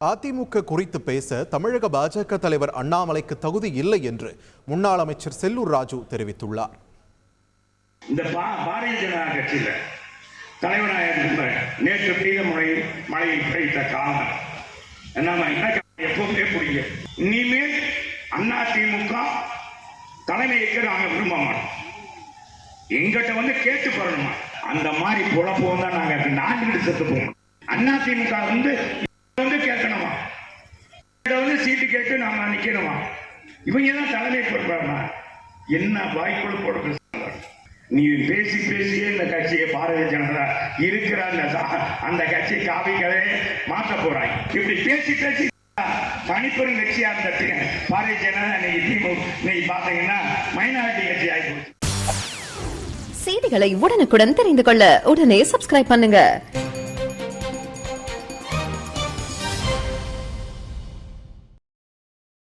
அதிமுக குறித்து பேச தமிழக பாஜக தலைவர் அண்ணாமலைக்கு தகுதி இல்லை என்று முன்னாள் அமைச்சர் செல்லூர் ராஜு தெரிவித்துள்ளார். இந்த பாரதிய ஜனதா கட்சியில தலைவராக நேற்று பெய்த மழையில் பெய்த காலம் எப்பவுமே புரியும். இனிமேல் அதிமுக தலைமைக்கு நாங்க விரும்ப மாட்டோம். எங்கிட்ட கேட்டு போறோமா அந்த மாதிரி குழப்பம் தான் நாங்க நாட்டு செத்து போகணும். அதிமுக கேட்கணுமா சீட்டு கேட்டு நாம நிக்கணுமா? இவங்க தான் தலைமை பொறுப்பாருமா? என்ன வாய்ப்புகள் போட்டு நீ பேசி பேசியே இந்த கட்சியை பாரதிய ஜனதா இருக்கிற அந்த கட்சி காவிகளே மாற்ற போறாங்க. இப்படி பேசி பேசி தனிப்பெரும் கட்சியா இருந்த பாரதிய ஜனதா நீங்க பாத்தீங்கன்னா மைனாரிட்டி கட்சி ஆகிப்போச்சு. செய்திகளை உடனுக்குடன் தெரிந்து கொள்ள உடனே சப்ஸ்கிரைப் பண்ணுங்க.